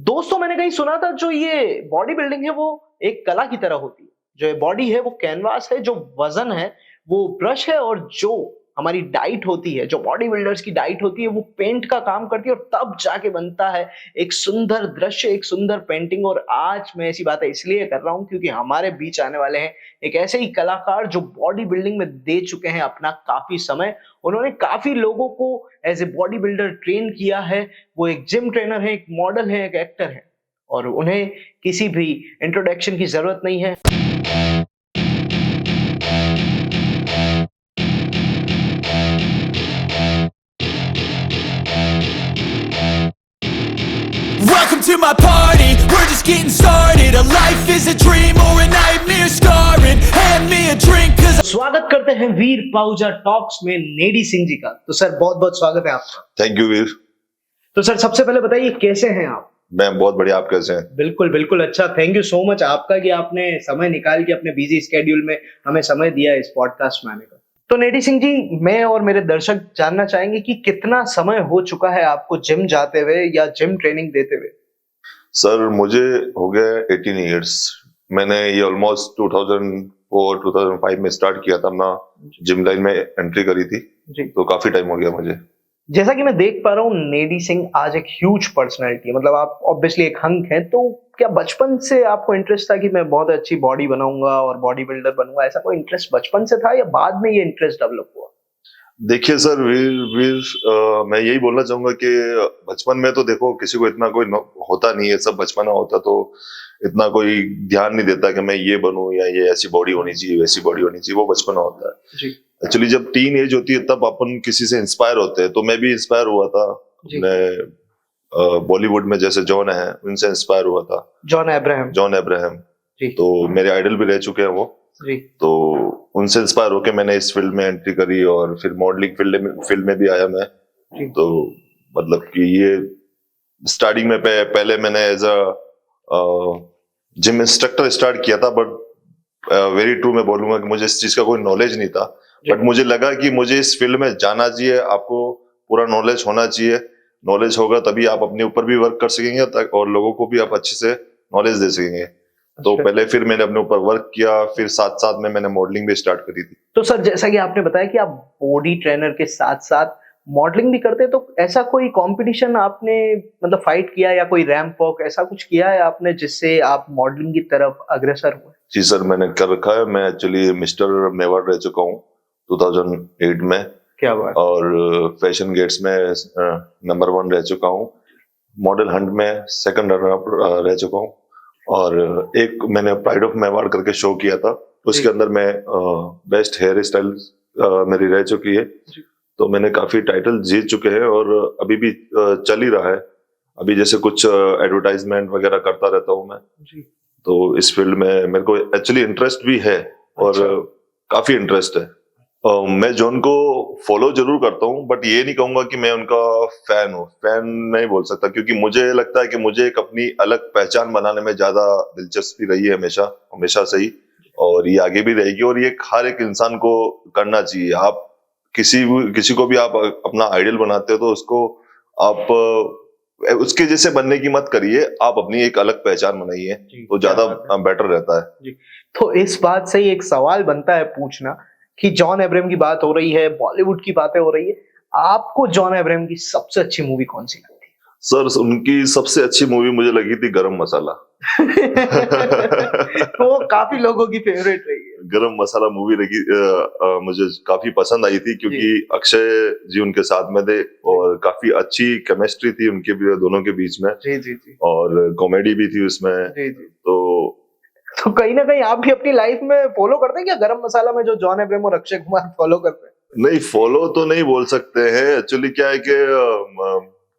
दोस्तों मैंने कहीं सुना था जो ये बॉडी बिल्डिंग है वो एक कला की तरह होती है। जो ये बॉडी है वो कैनवास है, जो वजन है वो ब्रश है और जो हमारी डाइट होती है, जो बॉडी बिल्डर्स की डाइट होती है वो पेंट का काम करती है और तब जाके बनता है एक सुंदर दृश्य, एक सुंदर पेंटिंग। और आज मैं ऐसी बातें इसलिए कर रहा हूँ क्योंकि हमारे बीच आने वाले हैं एक ऐसे ही कलाकार जो बॉडी बिल्डिंग में दे चुके हैं अपना काफी समय। उन्होंने काफी लोगों को as a bodybuilder train किया है। वो एक जिम ट्रेनर है, एक मॉडल है, एक एक्टर है और उन्हें किसी भी इंट्रोडक्शन की जरूरत नहीं है। Welcome to my party, we're just getting started. A life is a dream or a nightmare scarring. Hand me a drink cause स्वागत करते हैं वीर पाहुजा टॉक्स में नेडी सिंह जी का। तो सर बहुत बहुत स्वागत है आपका। थैंक यू वीर। तो सर सबसे पहले बताइए कैसे हैं आप? मैं बहुत बढ़िया, आप कैसे हैं? बिल्कुल बिल्कुल अच्छा। थैंक यू सो मच आपका कि आपने समय निकाल के अपने बिजी स्केड्यूल में हमें समय दिया इस पॉडकास्ट में आने का। तो नेडी सिंह जी, मैं और मेरे दर्शक जानना चाहेंगे कि कितना समय हो चुका है आपको जिम जाते हुए या जिम ट्रेनिंग देते हुए? सर मुझे हो गए 18 इयर्स। मैंने ये ऑलमोस्ट 2004-2005 में स्टार्ट किया था, अपना जिम लाइन में एंट्री करी थी जी। तो काफी टाइम हो गया मुझे। जैसा कि मैं देख पा रहा हूँ नेडी सिंह आज एक ह्यूज पर्सनैलिटी है, मतलब आप ऑब्वियसली एक हंक हैं। तो क्या बचपन से आपको इंटरेस्ट था कि मैं बहुत अच्छी बॉडी बनाऊंगा और बॉडी बिल्डर बनूंगा? ऐसा कोई इंटरेस्ट बचपन से था या बाद में ये इंटरेस्ट डेवलप हुआ? देखिए सर, वीर वीर मैं यही बोलना चाहूंगा कि बचपन में तो देखो किसी को इतना कोई होता नहीं है, सब बचपना होता तो इतना कोई ध्यान नहीं देता कि मैं ये बनूं या ये ऐसी बॉडी होनी चाहिए, वैसी बॉडी होनी चाहिए, वो बचपना होता है जी। एक्चुअली जब टीन एज होती है तब अपन किसी से इंस्पायर होते हैं, तो मैं भी इंस्पायर हुआ था। मैं बॉलीवुड में जैसे जॉन है उनसे इंस्पायर हुआ था, जॉन अब्राहम तो मेरे आइडल भी रह चुके हैं वो जी। तो उनसे इंस्पायर होकर मैंने इस फील्ड में एंट्री करी और फिर मॉडलिंग फील्ड में भी आया मैं जी। तो मतलब कि ये स्टार्टिंग में पहले मैंने as a gym instructor start किया था, बट वेरी ट्रू मैं बोलूंगा कि मुझे इस चीज का कोई नॉलेज नहीं था। बट मुझे लगा कि मुझे इस फील्ड में जाना चाहिए, आपको पूरा नॉलेज होना चाहिए। नॉलेज होगा तभी आप अपने ऊपर भी वर्क कर सकेंगे और लोगों को भी आप अच्छे से नॉलेज दे सकेंगे। तो पहले फिर मैंने अपने ऊपर वर्क किया, फिर साथ साथ में मैंने मॉडलिंग भी स्टार्ट करी थी। तो सर जैसा कि आपने बताया कि आप बॉडी ट्रेनर के साथ साथ मॉडलिंग भी करते हैं, तो ऐसा कोई कंपटीशन आपने मतलब फाइट किया या कोई रैंप वॉक ऐसा कुछ किया है आपने जिससे आप मॉडलिंग की तरफ अग्रसर हुए? जी सर, मैंने कर रखा है। मैं एक्चुअली मिस्टर मेवाड़ रह चुका हूँ 2008 में। क्या बात। और फैशन गेट्स में नंबर 1 रह चुका हूँ। मॉडल हंट में सेकंड रनर अप रह चुका हूँ। और एक मैंने प्राइड ऑफ मेवाड़ करके शो किया था, उसके अंदर मैं बेस्ट हेयर स्टाइल मेरी रह चुकी है। तो मैंने काफी टाइटल जीत चुके हैं और अभी भी चल ही रहा है। अभी जैसे कुछ एडवर्टाइजमेंट वगैरह करता रहता हूँ मैं जी। तो इस फील्ड में मेरे को एक्चुअली इंटरेस्ट भी है और काफी इंटरेस्ट है। मैं जॉन को फॉलो जरूर करता हूँ, बट ये नहीं कहूंगा कि मैं उनका फैन हूँ। फैन नहीं बोल सकता क्योंकि मुझे लगता है कि मुझे एक अपनी अलग पहचान बनाने में ज्यादा दिलचस्पी रही है हमेशा से ही, और ये आगे भी रहेगी। और ये हर एक इंसान को करना चाहिए। आप किसी को भी आप अपना आइडल बनाते हो तो उसको आप उसके जैसे बनने की मत करिए, आप अपनी एक अलग पहचान बनाइए तो ज्यादा बेटर रहता है जी। तो इस बात से ही एक सवाल बनता है पूछना कि जॉन अब्राहम की बात हो रही है, बॉलीवुड की बातें हो रही है, आपको जॉन अब्राहम की सबसे अच्छी मूवी कौन सी लगती है? सर उनकी सबसे अच्छी मूवी मुझे लगी थी गरम मसाला। वो काफी लोगों की फेवरेट रही है। गरम मसाला मूवी लगी मुझे काफी पसंद आई थी क्योंकि अक्षय जी उनके साथ में थे और काफी अच्छी केमिस्ट्री थी उनके दोनों के बीच में जी। और कॉमेडी भी थी उसमें जी। तो कहीं ना कहीं आप भी अपनी लाइफ में फॉलो करते हैं क्या गरम मसाला में जो जॉन अब्राहम और अक्षय कुमार फॉलो करते हैं? नहीं, फॉलो तो नहीं बोल सकते हैं। एक्चुअली क्या है कि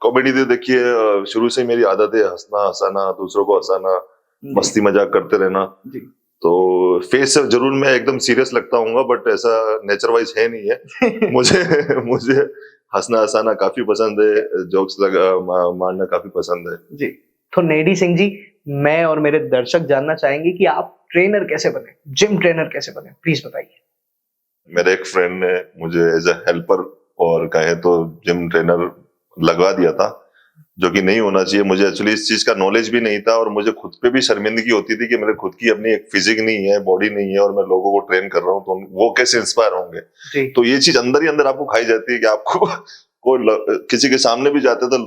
कॉमेडी तो देखिए शुरू से मेरी आदत है हंसना हंसाना, दूसरों को हंसाना, मस्ती मजाक करते रहना जी। तो फेस से जरूर मैं एकदम सीरियस लगता हूँ, बट ऐसा नेचर वाइज है नहीं है। मुझे हंसना हंसाना काफी पसंद है, जोक्स मारना काफी पसंद है जी। तो नेडी सिंह जी, मैं और मेरे दर्शक जानना चाहेंगे कि आप ट्रेनर कैसे बने, जिम ट्रेनर कैसे बने, प्लीज बताइए। मेरे एक फ्रेंड ने मुझे एज ए हेल्पर और कहे तो जिम ट्रेनर लगवा दिया था, जो कि नहीं होना चाहिए। मुझे एक्चुअली इस चीज का नॉलेज भी नहीं था और मुझे खुद पे भी शर्मिंदगी होती थी कि मेरे खुद की अपनी एक फिजिक नहीं है, बॉडी नहीं है और मैं लोगों को ट्रेन कर रहा हूँ, तो वो कैसे इंस्पायर होंगे। जी तो ये चीज अंदर ही अंदर आपको खाई जाती है कि आपको किसी के सामने भी जाते तो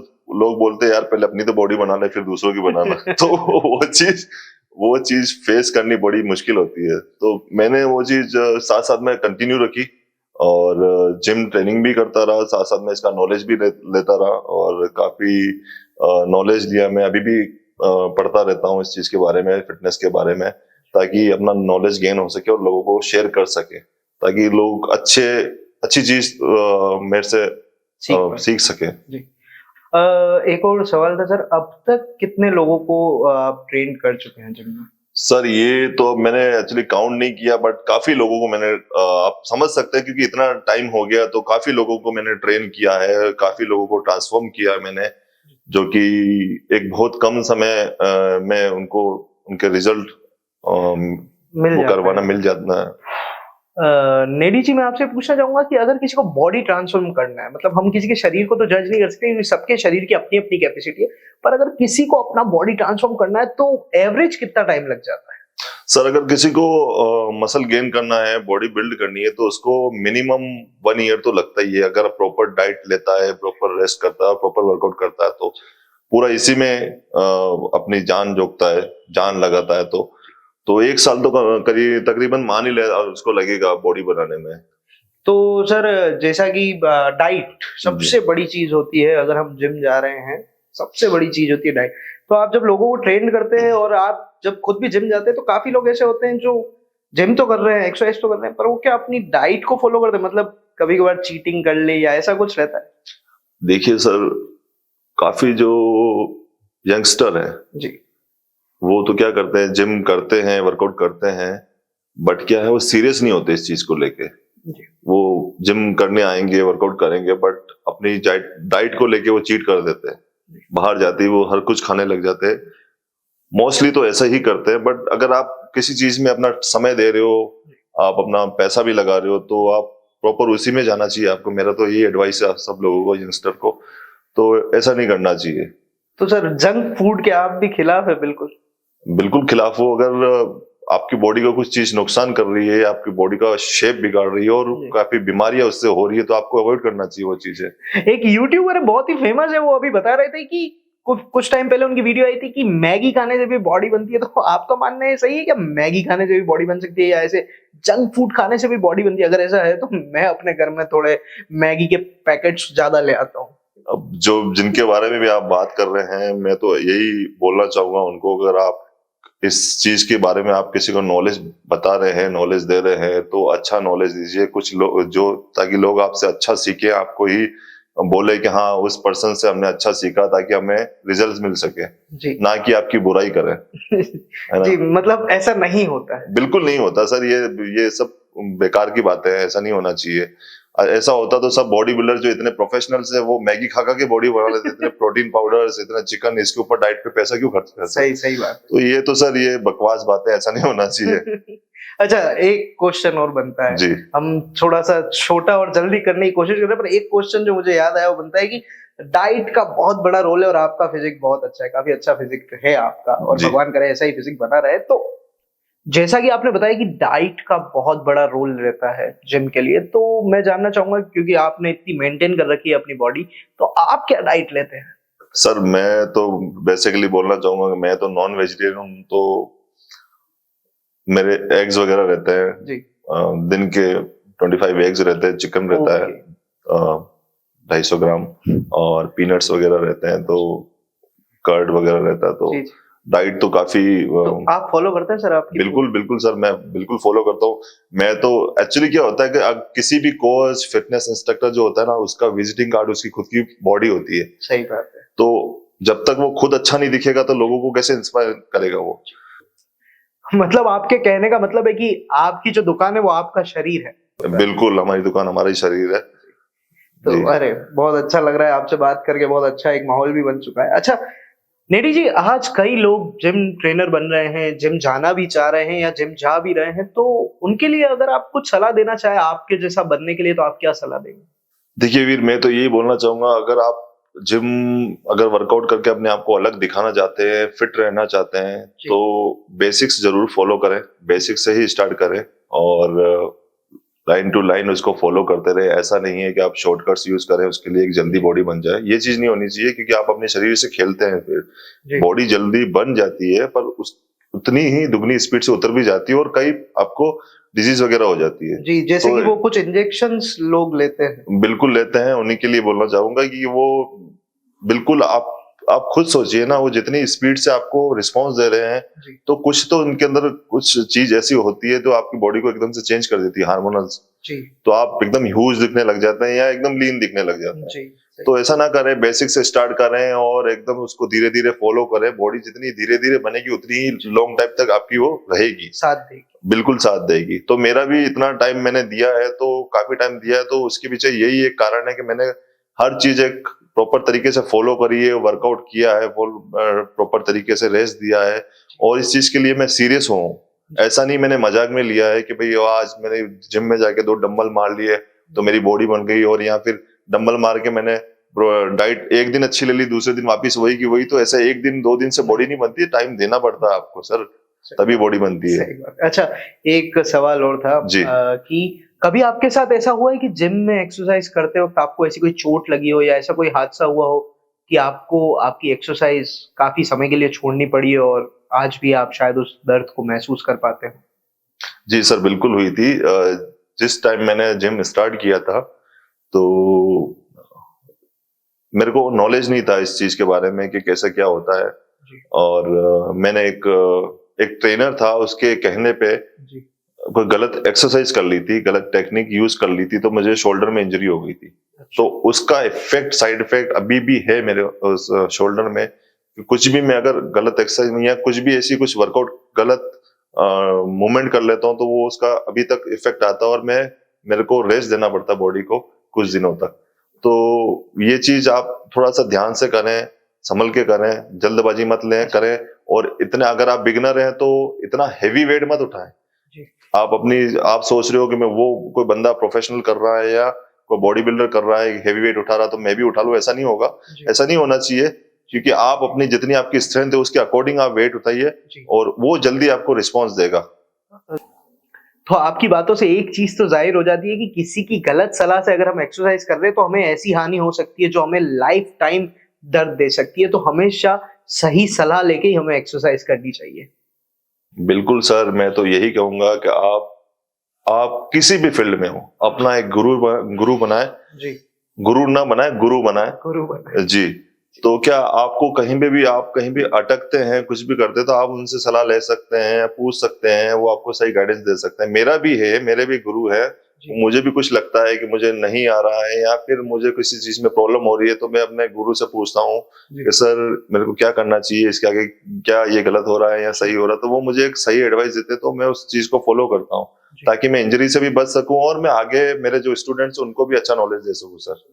लोग बोलते हैं यार पहले अपनी तो बॉडी बना ले फिर दूसरों की बनाना। तो वो चीज फेस करनी बड़ी मुश्किल होती है। तो मैंने वो चीज साथ साथ में कंटिन्यू रखी और जिम ट्रेनिंग भी करता रहा, साथ साथ में इसका नॉलेज भी लेता रहा और काफी नॉलेज लिया। मैं अभी भी पढ़ता रहता हूँ इस चीज के बारे में, फिटनेस के बारे में, ताकि अपना नॉलेज गेन हो सके और लोगों को शेयर कर सके, ताकि लोग अच्छी चीज मेरे से सीख सके। जी एक और सवाल था सर, अब तक कितने लोगों को आप ट्रेन कर चुके हैं जिम में? सर ये तो मैंने एक्चुअली काउंट नहीं किया, बट काफी लोगों को मैंने आप समझ सकते हैं क्योंकि इतना टाइम हो गया, तो काफी लोगों को मैंने ट्रेन किया है, काफी लोगों को ट्रांसफॉर्म किया है मैंने, जो कि एक बहुत कम समय में उनको उनके रिजल्ट मिल जाता है। नेडी जी, मैं आपसे पूछना चाहूंगा कि अगर किसी को बॉडी ट्रांसफॉर्म करना है, मतलब हम किसी के शरीर को तो जज नहीं कर सकते क्योंकि सबके शरीर की अपनी अपनी कैपेसिटी है, पर अगर किसी को अपना बॉडी ट्रांसफॉर्म करना है तो एवरेज कितना टाइम लग जाता है? सर अगर किसी को मसल गेन करना है, बॉडी बिल्ड करनी है, तो उसको मिनिमम 1 ईयर तो लगता ही है। अगर प्रॉपर डाइट लेता है, प्रॉपर रेस्ट करता है, प्रॉपर वर्कआउट करता है, तो पूरा इसी में अपनी जान झोंकता है, जान लगाता है, तो 1 साल तो करीब तकरीबन मान ही ले उसको लगेगा बॉडी बनाने में। तो सर जैसा कि डाइट सबसे बड़ी चीज होती है, अगर हम जिम जा रहे हैं सबसे बड़ी चीज होती है डाइट। तो आप जब लोगों को ट्रेन करते हैं और आप जब खुद भी जिम जाते हैं, तो काफी लोग ऐसे होते हैं जो जिम तो कर रहे हैं, एक्सरसाइज तो कर रहे हैं, पर वो क्या अपनी डाइट को फॉलो करते हैं? मतलब कभी कभार चीटिंग कर ले या ऐसा कुछ रहता है? देखिए सर, काफी जो यंगस्टर है जी वो तो क्या करते हैं, जिम करते हैं, वर्कआउट करते हैं, बट क्या है वो सीरियस नहीं होते इस चीज को लेके। वो जिम करने आएंगे, वर्कआउट करेंगे, बट अपनी डाइट को लेके वो चीट कर देते हैं। बाहर जाते ही वो हर कुछ खाने लग जाते हैं। मोस्टली तो ऐसा ही करते हैं, बट अगर आप किसी चीज में अपना समय दे रहे हो, आप अपना पैसा भी लगा रहे हो, तो आप प्रॉपर उसी में जाना चाहिए आपको। मेरा तो यही एडवाइस है सब लोगों को, यंगस्टर को, तो ऐसा नहीं करना चाहिए। तो सर जंक फूड के आप भी खिलाफ है? बिल्कुल खिलाफ हो। अगर आपकी बॉडी को कुछ चीज नुकसान कर रही है, आपकी बॉडी का शेप बिगाड़ रही है और काफी बीमारियां उससे हो रही है, तो आपको अवॉइड करना चाहिए वो चीजें। एक यूट्यूबर है बहुत ही फेमस है, वो अभी बता रहे थे कि कुछ टाइम पहले उनकी वीडियो आई थी कि मैगी खाने से भी बॉडी बनती है। तो आपका मानना है सही है क्या, मैगी खाने से भी बॉडी बन सकती है या ऐसे जंक फूड खाने से भी बॉडी बनती है? अगर ऐसा है तो मैं अपने घर में थोड़े मैगी के पैकेट्स ज्यादा ले आता हूँ। अब जो जिनके बारे में भी आप बात कर रहे हैं, मैं तो यही बोलना चाहूंगा उनको, अगर आप इस चीज के बारे में आप किसी को नॉलेज बता रहे हैं, नॉलेज दे रहे हैं, तो अच्छा नॉलेज दीजिए कुछ लोग जो, ताकि लोग आपसे अच्छा सीखे, आपको ही बोले कि हाँ उस पर्सन से हमने अच्छा सीखा, ताकि हमें रिजल्ट मिल सके जी। ना कि आपकी बुराई करें। है ना? जी, मतलब ऐसा नहीं होता है? बिल्कुल नहीं होता सर, ये सब बेकार की बातें हैं, ऐसा नहीं होना चाहिए। ऐसा होता तो सब बॉडी बिल्डर जो इतने प्रोफेशनल्स है वो मैगी खा के बॉडी बना लेते, इतने प्रोटीन पाउडर्स, इतना चिकन, इसके ऊपर डाइट पे पैसा क्यों खर्च करते? सही बात। तो ये तो सर ये बकवास बातें, ऐसा नहीं होना चाहिए। अच्छा, एक क्वेश्चन और बनता है जी। हम थोड़ा सा छोटा और जल्दी करने की कोशिश करते हैं, पर एक क्वेश्चन जो मुझे याद आया वो बनता है कि डाइट का बहुत बड़ा रोल है और आपका फिजिक बहुत अच्छा है, काफी अच्छा फिजिक है आपका, और भगवान करे ऐसा ही फिजिक बना रहे। तो जैसा कि आपने बताया कि डाइट का बहुत बड़ा रोल रहता है जिम के लिए, तो मैं जानना चाहूंगा क्योंकि आपने इतनी मेंटेन कर रखी है अपनी बॉडी, तो आप क्या डाइट लेते हैं? सर मैं तो बेसिकली बोलना चाहूंगा कि मैं तो नॉन वेजिटेरियन हूँ, तो मेरे एग्स वगैरह रहते हैं जी। दिन के 25 एग्स रहते हैं, चिकन रहता है 250 ग्राम, और पीनट्स वगैरह रहते हैं, तो कर्ड वगैरह रहता है। तो डाइट तो काफी तो आप फॉलो करते हैं सर? आप बिल्कुल सर, मैं बिल्कुल फॉलो करता हूँ। मैं तो एक्चुअली क्या होता है कि किसी भी कोच, फिटनेस इंस्ट्रक्टर जो होता है ना, उसका विजिटिंग कार्ड उसकी खुद की बॉडी होती है। सही बात है। तो जब तक वो खुद अच्छा नहीं दिखेगा तो लोगों को कैसे इंस्पायर करेगा वो? मतलब आपके कहने का मतलब है कि आपकी जो दुकान है वो आपका शरीर है? बिल्कुल, हमारी दुकान हमारा ही शरीर है। तो अरे बहुत अच्छा लग रहा है आपसे बात करके, बहुत अच्छा एक माहौल भी बन चुका है। अच्छा नेडी जी, आज कई लोग जिम ट्रेनर बन रहे हैं, जिम जाना भी चाह रहे हैं या जिम जा भी रहे हैं, तो उनके लिए अगर आप कुछ सलाह देना चाहे आपके जैसा बनने के लिए, तो आप क्या सलाह देंगे? देखिए वीर, मैं तो यही बोलना चाहूंगा, अगर आप जिम अगर वर्कआउट करके अपने आप को अलग दिखाना चाहते हैं, फिट रहना चाहते हैं, जी। तो बेसिक्स जरूर फॉलो करें, बेसिक से ही स्टार्ट करें और लाइन टू लाइन उसको फॉलो करते रहे। ऐसा नहीं है कि आप शॉर्टकट्स यूज करें उसके लिए एक जल्दी बॉडी बन जाए, ये चीज नहीं होनी चाहिए, क्योंकि आप अपने शरीर से खेलते हैं, फिर जी। बॉडी जल्दी बन जाती है पर उतनी ही दुगनी स्पीड से उतर भी जाती है और कई आपको डिजीज वगैरह हो जाती है। जी, जैसे तो कि वो कुछ इंजेक्शंस लोग लेते हैं। बिल्कुल लेते हैं, उन्हीं के लिए बोलना चाहूंगा कि वो बिल्कुल आप खुद सोचिए ना, वो जितनी स्पीड से आपको रिस्पांस दे रहे हैं, जी। तो कुछ तो उनके अंदर कुछ चीज ऐसी होती है जो आपकी बॉडी को एकदम से चेंज कर देती है, हार्मोनल्स। जी। तो आप एकदम ह्यूज दिखने लग जाते हैं या एकदम लीन दिखने लग जाते हैं। जी, सही। तो ऐसा ना करें, बेसिक से स्टार्ट करें और एकदम उसको धीरे धीरे फॉलो करें। बॉडी जितनी धीरे धीरे बनेगी उतनी ही लॉन्ग टाइम तक आपकी वो रहेगी, साथ देगी। बिल्कुल साथ देगी। तो मेरा भी इतना टाइम मैंने दिया है, तो काफी टाइम दिया है, तो उसके पीछे यही एक कारण है कि मैंने हर चीज एक प्रॉपर तरीके से फॉलो करी है, वर्कआउट किया है, प्रॉपर तरीके से रेस्ट दिया है, और इस चीज के लिए मैं सीरियस हूँ। ऐसा नहीं मैंने मजाक में लिया है कि भाई आज मैंने जिम में जाके 2 डंबल मार लिए तो मेरी बॉडी बन गई, और या फिर डंबल मार के मैंने डाइट एक दिन अच्छी ले ली, दूसरे दिन वापिस वही की वही। तो ऐसा 1 दिन 2 दिन से बॉडी नहीं बनती, टाइम देना पड़ता है आपको सर, तभी बॉडी बनती है। सही बात। अच्छा, एक सवाल और था जी। कि कभी आपके साथ ऐसा हुआ है कि जिम में एक्सरसाइज करते वक्त आपको ऐसी कोई चोट लगी हो या ऐसा कोई हादसा हुआ हो कि आपको आपकी एक्सरसाइज काफी समय के लिए छोड़नी पड़ी हो और आज भी आप शायद उस दर्द को महसूस कर पाते हैं? जी सर, बिल्कुल हुई थी। जिस टाइम मैंने जिम स्टार्ट किया था, तो मेरे को नॉलेज नहीं था इस चीज के बारे में कि कैसे क्या होता है। जी। और मैंने एक ट्रेनर था, उसके कहने पे जी। कोई गलत एक्सरसाइज कर ली थी, गलत टेक्निक यूज कर ली थी, तो मुझे शोल्डर में इंजरी हो गई थी। तो उसका इफेक्ट, साइड इफेक्ट अभी भी है मेरे उस शोल्डर में। कुछ भी मैं अगर गलत एक्सरसाइज में या कुछ भी ऐसी कुछ वर्कआउट गलत मूवमेंट कर लेता हूँ, तो वो उसका अभी तक इफेक्ट आता है और मेरे को रेस्ट देना पड़ता है बॉडी को कुछ दिनों तक। तो ये चीज आप थोड़ा सा ध्यान से करें, संभल के करें, जल्दबाजी मत लें करें। और इतने अगर आप बिगिनर हैं तो इतना हेवी वेट मत उठाएं। जी। आप सोच रहे हो कि मैं वो कोई बंदा प्रोफेशनल कर रहा है या कोई बॉडी बिल्डर कर रहा है हेवी वेट उठा रहा तो मैं भी उठा लूं, ऐसा नहीं होगा। जी। ऐसा नहीं होना चाहिए, क्योंकि आप अपनी जितनी आपकी स्ट्रेंथ है उसके अकॉर्डिंग आप वेट उठाइए जी। और वो जल्दी आपको रिस्पॉन्स देगा। तो आपकी बातों से एक चीज तो जाहिर हो जाती है कि किसी की गलत सलाह से अगर हम एक्सरसाइज कर रहे हैं तो हमें ऐसी हानि हो सकती है जो हमें लाइफ टाइम दर्द दे सकती है। तो हमेशा सही सलाह लेके ही हमें एक्सरसाइज करनी चाहिए। बिल्कुल सर, मैं तो यही कहूंगा कि आप किसी भी फील्ड में हो, अपना एक गुरु बनाए। जी। गुरु ना बनाए, गुरु बनाए। गुरु बने। जी। तो क्या आपको आप कहीं भी अटकते हैं, कुछ भी करते हैं, तो आप उनसे सलाह ले सकते हैं, पूछ सकते हैं, वो आपको सही गाइडेंस दे सकते हैं। मेरे भी गुरु है। जी। मुझे भी कुछ लगता है कि मुझे नहीं आ रहा है या फिर मुझे किसी चीज में प्रॉब्लम हो रही है, तो मैं अपने गुरु से पूछता हूँ जी। कि सर मेरे को क्या करना चाहिए, इसके आगे क्या ये गलत हो रहा है या सही हो रहा है। तो वो मुझे एक सही एडवाइस देते हैं, तो मैं उस चीज को फॉलो करता हूँ जी। ताकि मैं इंजरी से भी बच सकूं और मैं आगे मेरे जो स्टूडेंट्स उनको भी अच्छा नॉलेज दे सकूं सर।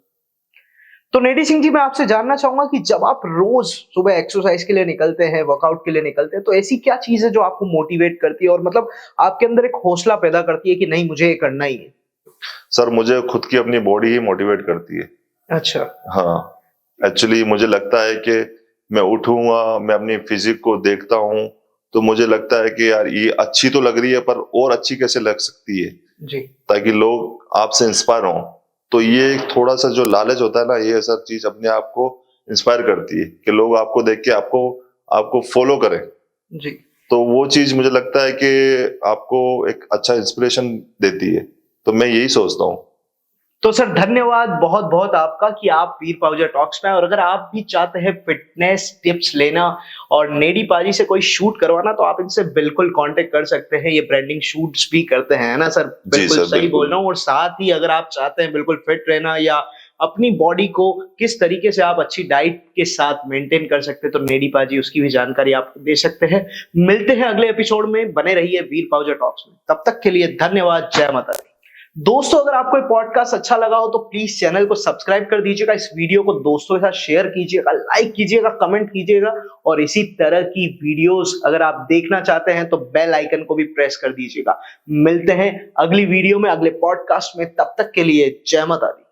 तो नेडी सिंह जी, मैं आपसे जानना चाहूंगा कि जब आप रोज सुबह एक्सरसाइज के लिए निकलते हैं, वर्कआउट के लिए निकलते हैं, तो ऐसी क्या चीज है जो आपको मोटिवेट करती है और मतलब आपके अंदर एक हौसला पैदा करती है कि नहीं, मुझे ये करना ही है? सर मुझे खुद की अपनी बॉडी ही मोटिवेट करती है। अच्छा। हाँ, एक्चुअली मुझे लगता है कि मैं उठूंगा, मैं अपनी फिजिक को देखता हूँ, तो मुझे लगता है कि यार ये अच्छी तो लग रही है, पर और अच्छी कैसे लग सकती है, जी। ताकि लोग आपसे इंस्पायर हों। तो ये एक थोड़ा सा जो लालच होता है ना, ये सब चीज अपने आप को इंस्पायर करती है कि लोग आपको देख के आपको फॉलो करें। जी। तो वो चीज मुझे लगता है कि आपको एक अच्छा इंस्पिरेशन देती है। तो मैं यही सोचता हूँ। तो सर, धन्यवाद बहुत बहुत आपका कि आप वीर पाहुजा टॉक्स में आए। और अगर आप भी चाहते हैं फिटनेस टिप्स लेना और नेडी पाजी से कोई शूट करवाना, तो आप इनसे बिल्कुल कांटेक्ट कर सकते हैं। ये ब्रांडिंग शूट्स भी करते हैं, है ना सर? जी बिल्कुल सर, सही बिल्कुल। बोल रहा हूँ। और साथ ही अगर आप चाहते हैं बिल्कुल फिट रहना या अपनी बॉडी को किस तरीके से आप अच्छी डाइट के साथ मेंटेन कर सकते हैं, तो नेडी पाजी उसकी भी जानकारी आपको दे सकते हैं। मिलते हैं अगले एपिसोड में, बने रहिए वीर पाहुजा टॉक्स में। तब तक के लिए धन्यवाद। जय माता दी। दोस्तों, अगर आपको ये पॉडकास्ट अच्छा लगा हो तो प्लीज चैनल को सब्सक्राइब कर दीजिएगा, इस वीडियो को दोस्तों के साथ शेयर कीजिएगा, लाइक कीजिएगा, कमेंट कीजिएगा। और इसी तरह की वीडियोस अगर आप देखना चाहते हैं तो बेल आइकन को भी प्रेस कर दीजिएगा। मिलते हैं अगली वीडियो में, अगले पॉडकास्ट में। तब तक के लिए जय माता दी।